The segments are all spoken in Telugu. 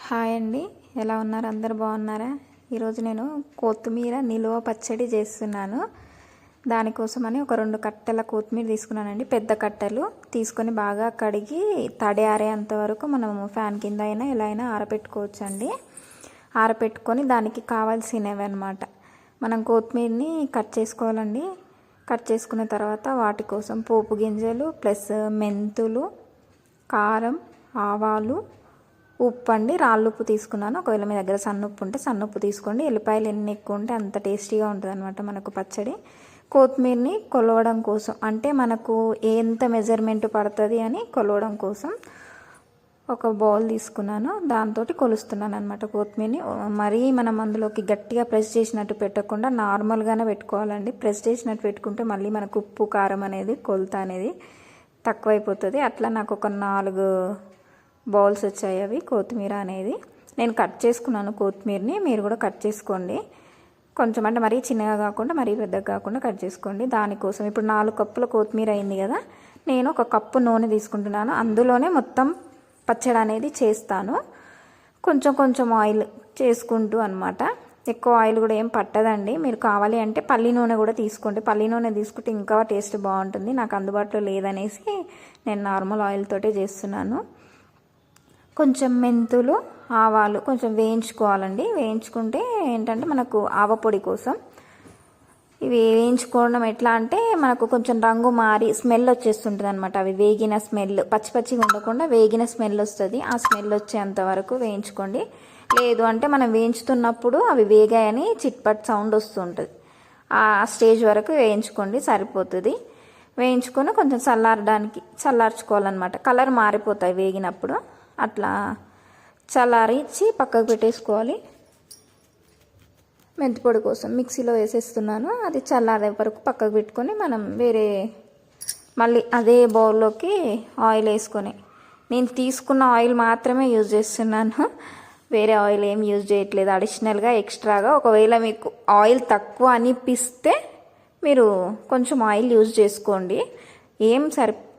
హాయ్ అండి, ఎలా ఉన్నారు? అందరు బాగున్నారా? ఈరోజు నేను కొత్తిమీర నిలువ పచ్చడి చేస్తున్నాను. దానికోసమని ఒక 2 కట్టెల కొత్తిమీర తీసుకున్నానండి. పెద్ద కట్టెలు తీసుకొని బాగా కడిగి తడి ఆరేంత వరకు మనము ఫ్యాన్ కింద అయినా ఎలా అయినా ఆరబెట్టుకోవచ్చు అండి. ఆరబెట్టుకొని దానికి కావాల్సినవి అన్నమాట. మనం కొత్తిమీరని కట్ చేసుకోవాలండి. కట్ చేసుకున్న తర్వాత వాటి కోసం పోపు గింజలు ప్లస్ మెంతులు, కారం, ఆవాలు, ఉప్పు అండి. రాళ్ళు ఉప్పు తీసుకున్నాను. ఒకవేళ మీ దగ్గర సన్నుప్పు ఉంటే సన్నుప్పు తీసుకోండి. ఎల్లిపాయలు ఎన్ని ఎక్కువ ఉంటే అంత టేస్టీగా ఉంటుంది అనమాట మనకు పచ్చడి. కొత్తిమీరని కొలవడం కోసం, అంటే మనకు ఎంత మెజర్మెంట్ పడుతుంది అని కొలవడం కోసం ఒక బౌల్ తీసుకున్నాను. దాంతో కొలుస్తున్నాను అనమాట కొత్తిమీరని. మరీ మనం అందులోకి గట్టిగా ప్రెస్ చేసినట్టు పెట్టకుండా నార్మల్గానే పెట్టుకోవాలండి. ప్రెస్ చేసినట్టు పెట్టుకుంటే మళ్ళీ మనకు ఉప్పు కారం అనేది కొలత అనేది తక్కువైపోతుంది. అట్లా నాకు ఒక 4 బౌల్స్ వచ్చాయి అవి కొత్తిమీర అనేది. నేను కట్ చేసుకున్నాను కొత్తిమీరని, మీరు కూడా కట్ చేసుకోండి. కొంచెం అంటే మరీ చిన్నగా కాకుండా మరీ పెద్దగా కాకుండా కట్ చేసుకోండి. దానికోసం ఇప్పుడు 4 కప్పుల కొత్తిమీర అయింది కదా, నేను 1 కప్పు నూనె తీసుకుంటున్నాను. అందులోనే మొత్తం పచ్చడి అనేది చేస్తాను. కొంచెం కొంచెం ఆయిల్ చేసుకుంటూ అనమాట. ఎక్కువ ఆయిల్ కూడా ఏం పట్టదండి. మీరు కావాలి అంటే పల్లి నూనె కూడా తీసుకోండి. పల్లి నూనె తీసుకుంటే ఇంకా టేస్ట్ బాగుంటుంది. నాకు అందుబాటులో లేదనేసి నేను నార్మల్ ఆయిల్ తోటే చేస్తున్నాను. కొంచెం మెంతులు, ఆవాలు కొంచెం వేయించుకోవాలండి. వేయించుకుంటే ఏంటంటే మనకు ఆవపొడి కోసం ఇవి వేయించుకోవడం ఎట్లా అంటే మనకు కొంచెం రంగు మారి స్మెల్ వచ్చేస్తుంటుంది అనమాట. అవి వేగిన స్మెల్, పచ్చి పచ్చిగా ఉండకుండా వేగిన స్మెల్ వస్తుంది. ఆ స్మెల్ వచ్చేంత వరకు వేయించుకోండి. లేదు అంటే మనం వేయించుతున్నప్పుడు అవి వేగాయని చిట్పట్ సౌండ్ వస్తుంటుంది. ఆ స్టేజ్ వరకు వేయించుకోండి, సరిపోతుంది. వేయించుకొని కొంచెం చల్లార్చుకోవాలన్నమాట. కలర్ మారిపోతాయి వేగినప్పుడు. అట్లా చల్లారించి పక్కకు పెట్టేసుకోవాలి. మెంతిపొడి కోసం మిక్సీలో వేసేస్తున్నాను. అది చల్లారే వరకు పక్కకు పెట్టుకొని మనం మళ్ళీ అదే బౌల్లోకి ఆయిల్ వేసుకొని, నేను తీసుకున్న ఆయిల్ మాత్రమే యూజ్ చేస్తున్నాను. వేరే ఆయిల్ ఏం యూజ్ చేయట్లేదు అడిషనల్గా ఎక్స్ట్రాగా. ఒకవేళ మీకు ఆయిల్ తక్కువ అనిపిస్తే మీరు కొంచెం ఆయిల్ యూజ్ చేసుకోండి. ఏం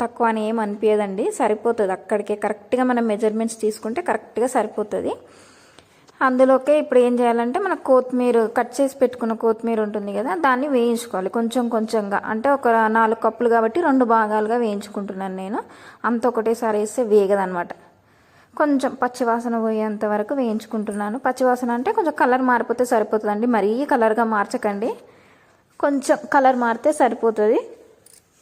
తక్కువ అని ఏం అనిపించదండి, సరిపోతుంది. అక్కడికే కరెక్ట్గా మనం మెజర్మెంట్స్ తీసుకుంటే కరెక్ట్గా సరిపోతుంది. అందులోకే ఇప్పుడు ఏం చేయాలంటే మన కొత్తిమీర కట్ చేసి పెట్టుకున్న కొత్తిమీర ఉంటుంది కదా, దాన్ని వేయించుకోవాలి కొంచెం కొంచెంగా. అంటే ఒక 4 కప్పులు కాబట్టి 2 భాగాలుగా వేయించుకుంటున్నాను నేను. అంత ఒకటేసారి వేస్తే వేగదనమాట. కొంచెం పచ్చివాసన పోయేంత వరకు వేయించుకుంటున్నాను. పచ్చివాసన అంటే కొంచెం కలర్ మారిపోతే సరిపోతుందండి. మరీ కలర్గా మార్చకండి, కొంచెం కలర్ మారితే సరిపోతుంది.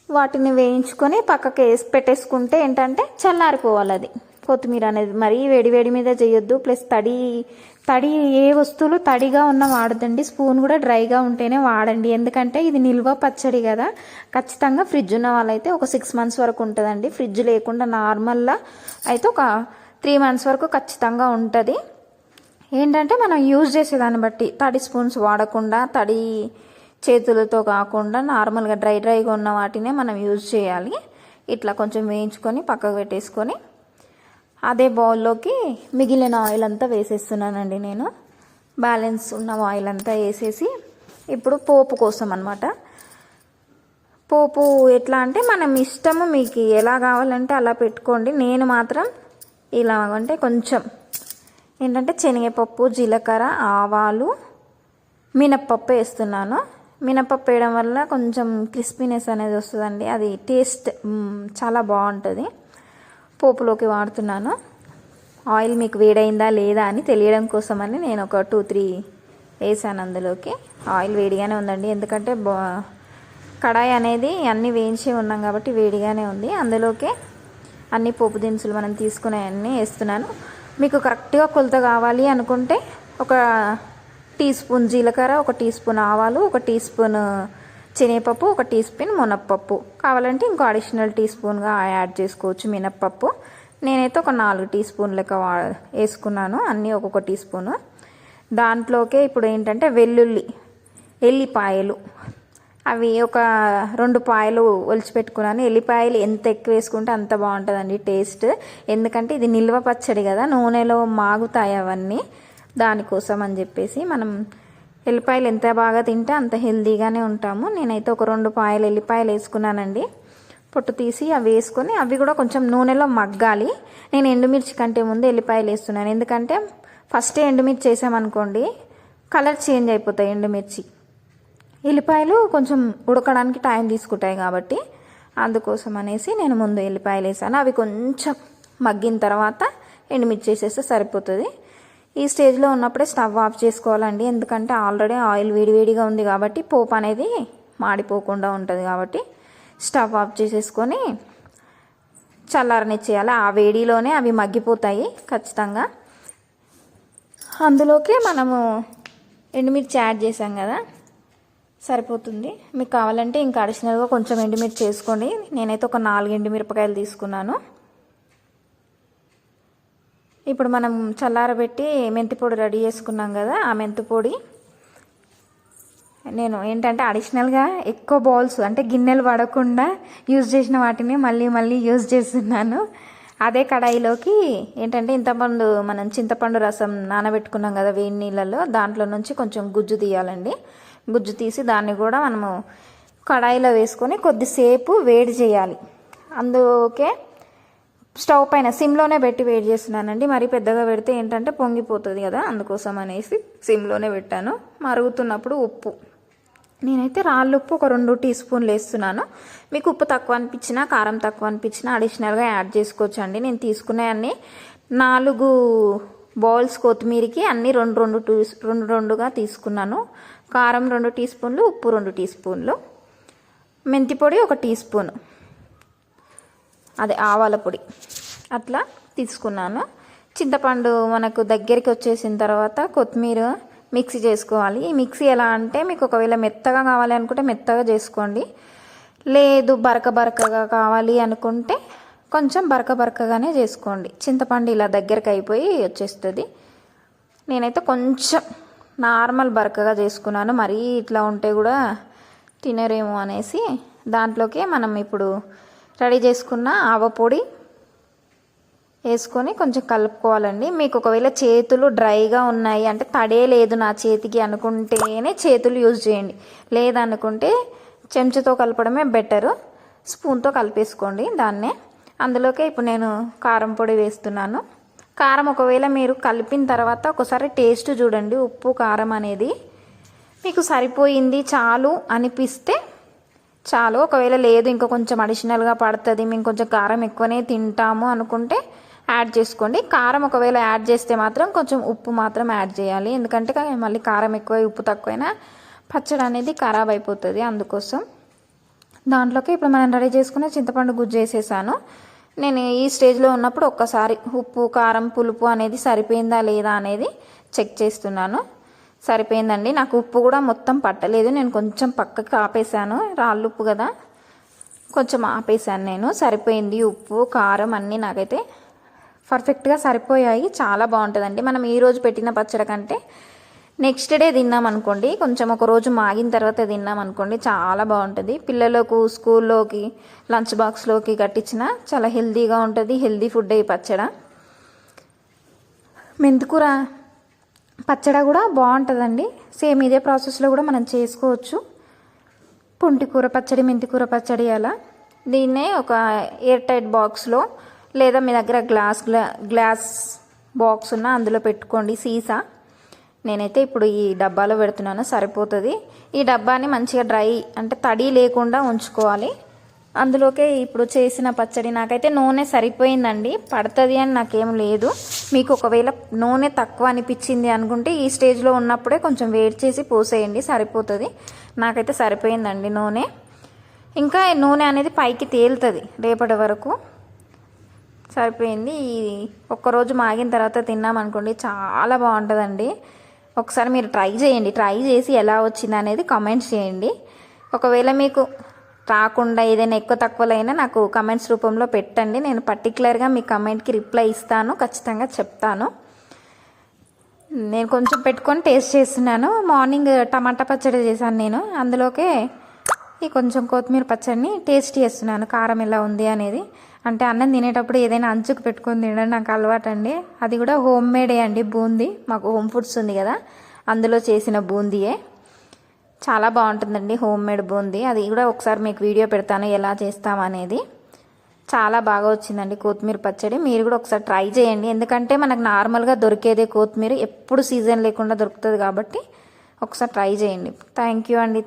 వాటిని వేయించుకొని పక్కకి వేసి పెట్టేసుకుంటే ఏంటంటే చల్లారిపోవాలి అది కొత్తిమీర అనేది. మరీ వేడి వేడి మీద చేయొద్దు. ప్లస్ తడి ఏ వస్తువులు తడిగా ఉన్న వాడదండి. స్పూన్ కూడా డ్రైగా ఉంటేనే వాడండి. ఎందుకంటే ఇది నిల్వ పచ్చడి కదా. ఖచ్చితంగా ఫ్రిడ్జ్ ఉన్న వాళ్ళైతే ఒక 6 months వరకు ఉంటుందండి. ఫ్రిడ్జ్ లేకుండా నార్మల్గా అయితే ఒక 3 months వరకు ఖచ్చితంగా ఉంటుంది. ఏంటంటే మనం యూజ్ చేసేదాన్ని బట్టి తడి స్పూన్స్ వాడకుండా, తడి చేతులతో కాకుండా నార్మల్గా డ్రైగా ఉన్న వాటినే మనం యూజ్ చేయాలి. ఇట్లా కొంచెం వేయించుకొని పక్కకు పెట్టేసుకొని అదే బౌల్లోకి మిగిలిన ఆయిల్ అంతా వేసేస్తున్నానండి నేను. బ్యాలెన్స్ ఉన్న ఆయిల్ అంతా వేసేసి ఇప్పుడు పోపు కోసం అనమాట. పోపు ఎట్లా అంటే మనం ఇష్టము, మీకు ఎలా కావాలంటే అలా పెట్టుకోండి. నేను మాత్రం ఇలా అంటే కొంచెం ఏంటంటే శనగపప్పు, జీలకర్ర, ఆవాలు, మినప్పప్పు వేస్తున్నాను. మినపప్పు వేయడం వల్ల కొంచెం క్రిస్పీనెస్ అనేది వస్తుందండి. అది టేస్ట్ చాలా బాగుంటుంది. పోపులోకి వాడుతున్నాను. ఆయిల్ మీకు వేడైందా లేదా అని తెలియడం కోసమని నేను ఒక 2-3 వేసాను అందులోకి. ఆయిల్ వేడిగానే ఉందండి, ఎందుకంటే కడాయి అనేది అన్నీ వేయించి ఉన్నాం కాబట్టి వేడిగానే ఉంది. అందులోకి అన్ని పోపు దినుసులు మనం తీసుకునే అన్నీ వేస్తున్నాను. మీకు కరెక్ట్గా కొలత కావాలి అనుకుంటే ఒక టీ స్పూన్ జీలకర్ర, 1 టీ స్పూన్ ఆవాలు, 1 టీ స్పూన్ శనగపప్పు, 1 టీ స్పూన్ మినప్పప్పు. కావాలంటే ఇంకో అడిషనల్ టీ స్పూన్గా యాడ్ చేసుకోవచ్చు మినప్పప్పు. నేనైతే ఒక 4 టీ స్పూన్ లెక్క వేసుకున్నాను, అన్నీ ఒక్కొక్క టీ స్పూను. దాంట్లోకే ఇప్పుడు ఏంటంటే ఎల్లిపాయలు అవి ఒక 2 పాయలు ఒలిచిపెట్టుకున్నాను. ఎల్లిపాయలు ఎంత ఎక్కువ వేసుకుంటే అంత బాగుంటుందండి టేస్ట్. ఎందుకంటే ఇది నిల్వ పచ్చడి కదా, నూనెలో మాగుతాయి అవన్నీ. దానికోసం అని చెప్పేసి మనం ఎల్లిపాయలు ఎంత బాగా తింటే అంత హెల్తీగానే ఉంటాము. నేనైతే ఒక 2 పాయలు ఎల్లిపాయలు వేసుకున్నానండి. పొట్టు తీసి అవి వేసుకొని అవి కూడా కొంచెం నూనెలో మగ్గాలి. నేను ఎండుమిర్చి కంటే ముందు ఎల్లిపాయలు వేస్తున్నాను, ఎందుకంటే ఫస్ట్ ఎండుమిర్చి వేసామనుకోండి కలర్ చేంజ్ అయిపోతాయి. ఎండుమిర్చి ఎల్లిపాయలు కొంచెం ఉడకడానికి టైం తీసుకుంటాయి కాబట్టి అందుకోసం అనేసి నేను ముందు ఎల్లిపాయలు వేసాను. అవి కొంచెం మగ్గిన తర్వాత ఎండుమిర్చి వేసేస్తే సరిపోతుంది. ఈ స్టేజ్లో ఉన్నప్పుడే స్టవ్ ఆఫ్ చేసుకోవాలండి, ఎందుకంటే ఆల్రెడీ ఆయిల్ వేడివేడిగా ఉంది కాబట్టి పోపు అనేది మాడిపోకుండా ఉంటుంది కాబట్టి స్టవ్ ఆఫ్ చేసేసుకొని చల్లారనిచ్చేయాలి. ఆ వేడిలోనే అవి మగ్గిపోతాయి ఖచ్చితంగా. అందులోకి మనము ఎండుమిర్చి యాడ్ చేసాం కదా, సరిపోతుంది. మీకు కావాలంటే ఇంకా అడిషనల్గా కొంచెం ఎండుమిర్చి చేసుకోండి. నేనైతే ఒక 4 ఎండుమిరపకాయలు తీసుకున్నాను. ఇప్పుడు మనం చల్లారబెట్టి మెంతి పొడి రెడీ చేసుకున్నాం కదా, ఆ మెంతి పొడి నేను ఏంటంటే అడిషనల్గా ఎక్కువ బౌల్స్ అంటే గిన్నెలు పడకుండా యూజ్ చేసిన వాటిని మళ్ళీ యూజ్ చేస్తున్నాను. అదే కడాయిలోకి ఏంటంటే మనం చింతపండు రసం నానబెట్టుకున్నాం కదా వేడి నీళ్ళలో, దాంట్లో నుంచి కొంచెం గుజ్జు తీయాలండి. గుజ్జు తీసి దాన్ని కూడా మనము కడాయిలో వేసుకొని కొద్దిసేపు వేడి చేయాలి. అందుకే స్టవ్ పైన సిమ్లోనే పెట్టి వేడి చేస్తున్నానండి. మరీ పెద్దగా పెడితే ఏంటంటే పొంగిపోతుంది కదా, అందుకోసం అనేసి సిమ్లోనే పెట్టాను. మరుగుతున్నప్పుడు ఉప్పు, నేనైతే రాళ్ళుప్పు ఒక 2 టీ స్పూన్లు వేస్తున్నాను. మీకు ఉప్పు తక్కువ అనిపించినా కారం తక్కువ అనిపించినా అడిషనల్గా యాడ్ చేసుకోవచ్చు అండి. నేను తీసుకునే అన్ని 4 బౌల్స్ కొత్తిమీరకి అన్నీ 2గా తీసుకున్నాను. కారం 2 టీ స్పూన్లు, ఉప్పు 2 టీ స్పూన్లు, మెంతి పొడి 1 టీ స్పూన్, అదే ఆవాల పొడి అట్లా తీసుకున్నాను. చింతపండు మనకు దగ్గరికి వచ్చేసిన తర్వాత కొత్తిమీర మిక్సీ చేసుకోవాలి. ఈ మిక్సీ ఎలా అంటే మీకు ఒకవేళ మెత్తగా కావాలి అనుకుంటే మెత్తగా చేసుకోండి, లేదు బరకగా కావాలి అనుకుంటే కొంచెం బరకగానే చేసుకోండి. చింతపండు ఇలా దగ్గరికి అయిపోయి వచ్చేస్తుంది. నేనైతే కొంచెం నార్మల్ బరకగా చేసుకున్నాను, మరీ ఇట్లా ఉంటే కూడా తినరేమో అనేసి. దాంట్లోకి మనం ఇప్పుడు రెడీ చేసుకున్న ఆవపొడి వేసుకొని కొంచెం కలుపుకోవాలండి. మీకు ఒకవేళ చేతులు డ్రైగా ఉన్నాయి అంటే తడే లేదు నా చేతికి అనుకుంటేనే చేతులు యూజ్ చేయండి, లేదనుకుంటే చెంచాతో కలపడమే బెటరు. స్పూన్తో కలిపేసుకోండి దాన్నే. అందులోకి ఇప్పుడు నేను కారం పొడి వేస్తున్నాను. కారం ఒకవేళ మీరు కలిపిన తర్వాత ఒకసారి టేస్ట్ చూడండి, ఉప్పు కారం అనేది మీకు సరిపోయింది చాలు అనిపిస్తే చాలు. ఒకవేళ లేదు ఇంకా కొంచెం అడిషనల్గా పడుతుంది, మేము కొంచెం కారం ఎక్కువనే తింటాము అనుకుంటే యాడ్ చేసుకోండి. కారం ఒకవేళ యాడ్ చేస్తే మాత్రం కొంచెం ఉప్పు మాత్రం యాడ్ చేయాలి, ఎందుకంటే మళ్ళీ కారం ఎక్కువ ఉప్పు తక్కువైనా పచ్చడి అనేది ఖరాబ్ అయిపోతుంది. అందుకోసం దాంట్లోకి ఇప్పుడు మనం రెడీ చేసుకున్న చింతపండు గుజ్జు వేసేసాను. నేను ఈ స్టేజ్లో ఉన్నప్పుడు ఒక్కసారి ఉప్పు కారం పులుపు అనేది సరిపోయిందా లేదా అనేది చెక్ చేస్తున్నాను. సరిపోయిందండి. నాకు ఉప్పు కూడా మొత్తం పట్టలేదు, నేను కొంచెం పక్కకి ఆపేసాను, రాళ్ళుప్పు కదా కొంచెం ఆపేసాను నేను. సరిపోయింది ఉప్పు కారం అన్నీ నాకైతే పర్ఫెక్ట్గా సరిపోయాయి. చాలా బాగుంటుందండి. మనం ఈరోజు పెట్టిన పచ్చడి కంటే నెక్స్ట్ డే తిన్నామనుకోండి, కొంచెం ఒక రోజు మాగిన తర్వాత తిన్నామనుకోండి చాలా బాగుంటుంది. పిల్లలకు స్కూల్లోకి లంచ్ బాక్స్లోకి కట్టించిన చాలా హెల్తీగా ఉంటుంది. హెల్తీ ఫుడ్ ఈ పచ్చడి. మెంతికూర పచ్చడి కూడా బాగుంటుందండి. సేమ్ ఇదే ప్రాసెస్లో కూడా మనం చేసుకోవచ్చు. పుంటికూర పచ్చడి, మెంతికూర పచ్చడి అలా. దీన్నే ఒక ఎయిర్ టైట్ బాక్స్లో లేదా మీ దగ్గర గ్లాస్ బాక్స్ ఉన్న అందులో పెట్టుకోండి, సీసా. నేనైతే ఇప్పుడు ఈ డబ్బాలో పెడుతున్నాను, సరిపోతుంది. ఈ డబ్బాని మంచిగా డ్రై అంటే తడి లేకుండా ఉంచుకోవాలి. అందులోకే ఇప్పుడు చేసిన పచ్చడి నాకైతే నూనె సరిపోయిందండి, పడుతుంది అని నాకేం లేదు. మీకు ఒకవేళ నూనె తక్కువ అనిపించింది అనుకుంటే ఈ స్టేజ్లో ఉన్నప్పుడే కొంచెం వేడి చేసి పోసేయండి, సరిపోతుంది. నాకైతే సరిపోయిందండి నూనె. ఇంకా నూనె అనేది పైకి తేలుతుంది రేపటి వరకు. సరిపోయింది. ఒక్కరోజు మాగిన తర్వాత తిన్నామనుకోండి చాలా బాగుంటుందండి. ఒకసారి మీరు ట్రై చేయండి, ట్రై చేసి ఎలా వచ్చింది అనేది కామెంట్స్ చేయండి. ఒకవేళ మీకు రాకుండా ఏదైనా ఎక్కువ తక్కువలైనా నాకు కమెంట్స్ రూపంలో పెట్టండి, నేను పర్టికులర్గా మీ కమెంట్కి రిప్లై ఇస్తాను, ఖచ్చితంగా చెప్తాను. నేను కొంచెం పెట్టుకొని టేస్ట్ చేస్తున్నాను. మార్నింగ్ టమాటా పచ్చడి చేశాను నేను, అందులోకే ఈ కొంచెం కొత్తిమీర పచ్చడిని టేస్ట్ చేస్తున్నాను కారం ఎలా ఉంది అనేది. అంటే అన్నం తినేటప్పుడు ఏదైనా అంచుకు పెట్టుకొని తినడం నాకు అలవాటు అండి. అది కూడా హోమ్ మేడే అండి, బూందీ. మాకు హోమ్ ఫుడ్స్ ఉంది కదా అందులో చేసిన బూందీయే. చాలా బాగుంటుందండి హోమ్ మేడ్ బూందీ. అది కూడా ఒకసారి మీకు వీడియో పెడతాను ఎలా చేస్తామనేది. చాలా బాగా వచ్చిందండి కొత్తిమీర పచ్చడి. మీరు కూడా ఒకసారి ట్రై చేయండి. ఎందుకంటే మనకు నార్మల్గా దొరికేదే కొత్తిమీర, ఎప్పుడు సీజన్ లేకుండా దొరుకుతుంది కాబట్టి ఒకసారి ట్రై చేయండి. థ్యాంక్ యూ అండి.